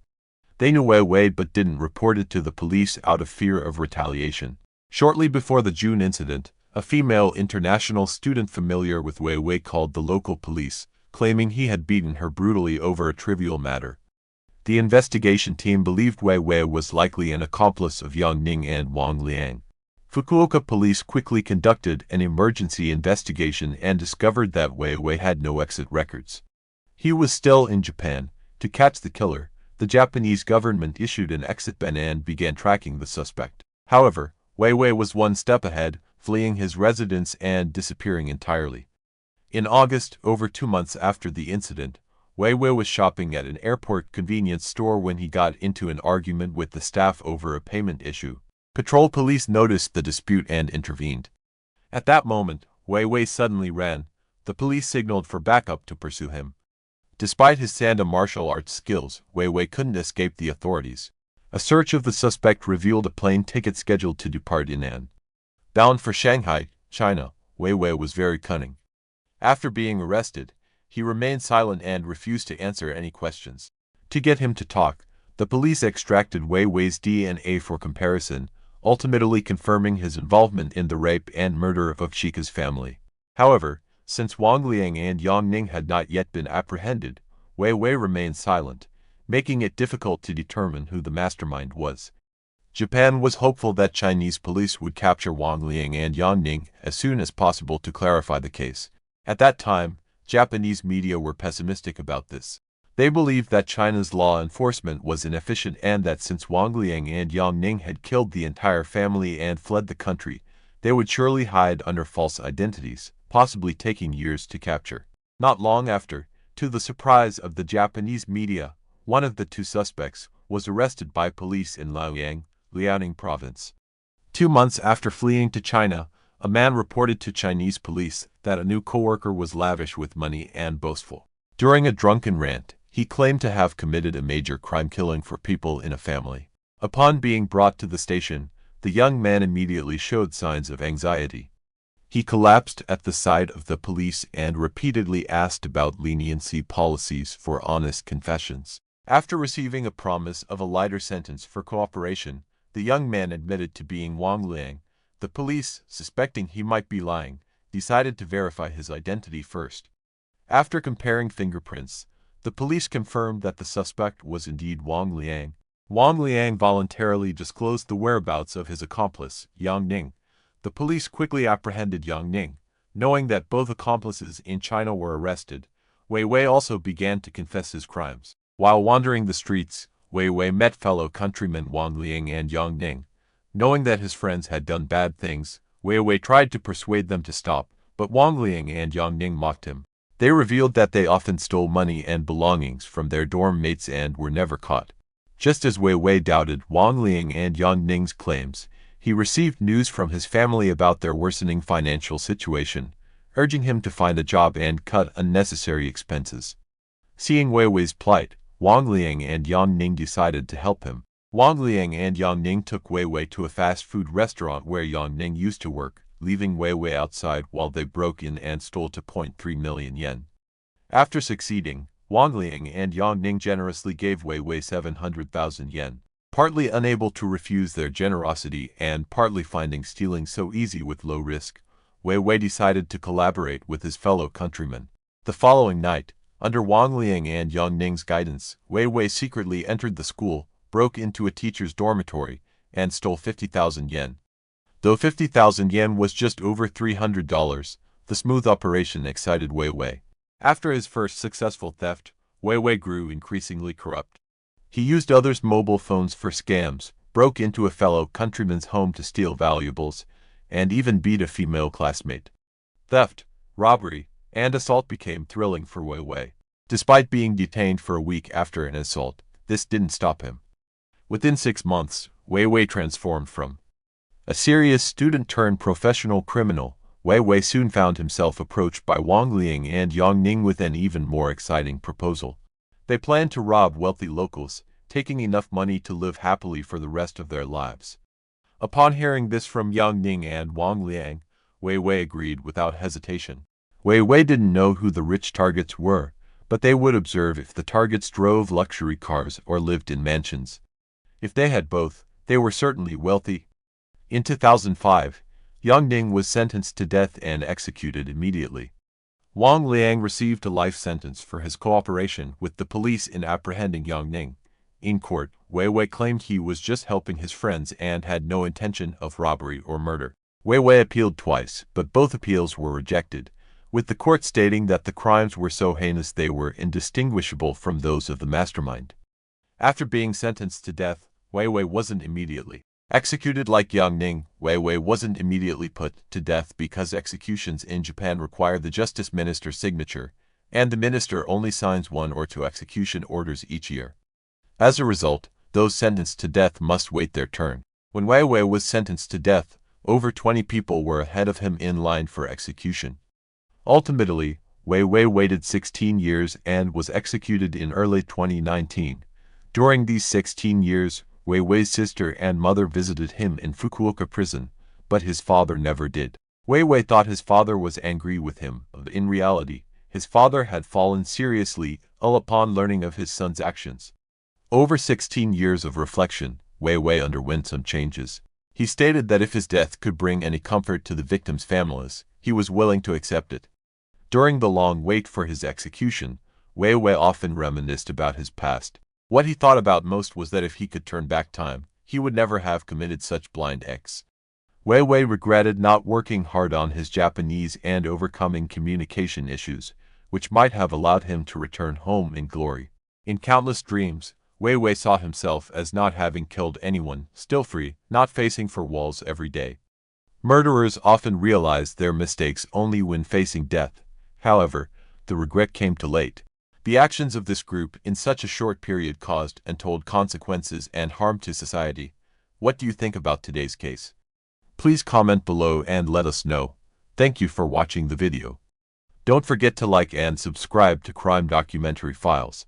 They knew Wei Wei but didn't report it to the police out of fear of retaliation. Shortly before the June incident, a female international student familiar with Wei Wei called the local police, claiming he had beaten her brutally over a trivial matter. The investigation team believed Wei Wei was likely an accomplice of Yang Ning and Wang Liang. Fukuoka police quickly conducted an emergency investigation and discovered that Wei Wei had no exit records. He was still in Japan. To catch the killer, the Japanese government issued an exit ban and began tracking the suspect. However, Wei Wei was one step ahead, fleeing his residence and disappearing entirely. In August, over 2 months after the incident, Wei Wei was shopping at an airport convenience store when he got into an argument with the staff over a payment issue. Patrol police noticed the dispute and intervened. At that moment, Wei Wei suddenly ran. The police signaled for backup to pursue him. Despite his Sanda martial arts skills, Wei Wei couldn't escape the authorities. A search of the suspect revealed a plane ticket scheduled to depart Inan. Bound for Shanghai, China, Wei Wei was very cunning. After being arrested, he remained silent and refused to answer any questions. To get him to talk, The police extracted Wei Wei's DNA for comparison, ultimately confirming his involvement in the rape and murder of Chica's family. However, since Wang Liang and Yang Ning had not yet been apprehended, Wei Wei remained silent, making it difficult to determine who the mastermind was. Japan was hopeful that Chinese police would capture Wang Liang and Yang Ning as soon as possible to clarify the case. At that time, Japanese media were pessimistic about this. They believed that China's law enforcement was inefficient and that since Wang Liang and Yang Ning had killed the entire family and fled the country, they would surely hide under false identities, possibly taking years to capture. Not long after, to the surprise of the Japanese media, one of the two suspects was arrested by police in Luoyang, Liaoning Province. 2 months after fleeing to China, a man reported to Chinese police that a new coworker was lavish with money and boastful. During a drunken rant, he claimed to have committed a major crime, killing 4 people in a family. Upon being brought to the station, the young man immediately showed signs of anxiety. He collapsed at the sight of the police and repeatedly asked about leniency policies for honest confessions. After receiving a promise of a lighter sentence for cooperation, the young man admitted to being Wang Liang. The police, suspecting he might be lying, decided to verify his identity first. After comparing fingerprints, the police confirmed that the suspect was indeed Wang Liang. Wang Liang voluntarily disclosed the whereabouts of his accomplice, Yang Ning. The police quickly apprehended Yang Ning. Knowing that both accomplices in China were arrested, Wei Wei also began to confess his crimes. While wandering the streets, Wei Wei met fellow countrymen Wang Liang and Yang Ning. Knowing that his friends had done bad things, Wei Wei tried to persuade them to stop, but Wang Liang and Yang Ning mocked him. They revealed that they often stole money and belongings from their dorm mates and were never caught. Just as Wei Wei doubted Wang Liang and Yang Ning's claims, he received news from his family about their worsening financial situation, urging him to find a job and cut unnecessary expenses. Seeing Wei Wei's plight, Wang Liang and Yang Ning decided to help him. Wang Liang and Yang Ning took Wei Wei to a fast food restaurant where Yang Ning used to work, leaving Wei Wei outside while they broke in and stole 2.3 million yen. After succeeding, Wang Liang and Yang Ning generously gave Wei Wei 700,000 yen. Partly unable to refuse their generosity and partly finding stealing so easy with low risk, Wei Wei decided to collaborate with his fellow countrymen. The following night, under Wang Liang and Yang Ning's guidance, Wei Wei secretly entered the school, broke into a teacher's dormitory, and stole 50,000 yen. Though 50,000 yen was just over $300, the smooth operation excited Wei Wei. After his first successful theft, Wei Wei grew increasingly corrupt. He used others' mobile phones for scams, broke into a fellow countryman's home to steal valuables, and even beat a female classmate. Theft, robbery, and assault became thrilling for Wei Wei. Despite being detained for a week after an assault, this didn't stop him. Within 6 months, Wei Wei transformed from a serious student-turned-professional criminal. Wei Wei soon found himself approached by Wang Liang and Yang Ning with an even more exciting proposal. They planned to rob wealthy locals, taking enough money to live happily for the rest of their lives. Upon hearing this from Yang Ning and Wang Liang, Wei Wei agreed without hesitation. Wei Wei didn't know who the rich targets were, but they would observe if the targets drove luxury cars or lived in mansions. If they had both, they were certainly wealthy. In 2005, Yang Ning was sentenced to death and executed immediately. Wang Liang received a life sentence for his cooperation with the police in apprehending Yang Ning. In court, Wei Wei claimed he was just helping his friends and had no intention of robbery or murder. Wei Wei appealed twice, but both appeals were rejected, with the court stating that the crimes were so heinous they were indistinguishable from those of the mastermind. After being sentenced to death, Wei Wei wasn't immediately executed like Yang Ning. Wei Wei wasn't immediately put to death because executions in Japan require the justice minister's signature, and the minister only signs 1 or 2 execution orders each year. As a result, those sentenced to death must wait their turn. When Wei Wei was sentenced to death, over 20 people were ahead of him in line for execution. Ultimately, Wei Wei waited 16 years and was executed in early 2019. During these 16 years, Wei Wei's sister and mother visited him in Fukuoka prison, but his father never did. Wei Wei thought his father was angry with him, but in reality, his father had fallen seriously ill upon learning of his son's actions. Over 16 years of reflection, Wei Wei underwent some changes. He stated that if his death could bring any comfort to the victims' families, he was willing to accept it. During the long wait for his execution, Wei Wei often reminisced about his past. What he thought about most was that if he could turn back time, he would never have committed such blind acts. Wei Wei regretted not working hard on his Japanese and overcoming communication issues, which might have allowed him to return home in glory. In countless dreams, Wei Wei saw himself as not having killed anyone, still free, not facing four walls every day. Murderers often realize their mistakes only when facing death. However, the regret came too late. The actions of this group in such a short period caused untold consequences and harm to society. What do you think about today's case? Please comment below and let us know. Thank you for watching the video. Don't forget to like and subscribe to Crime Documentary Files.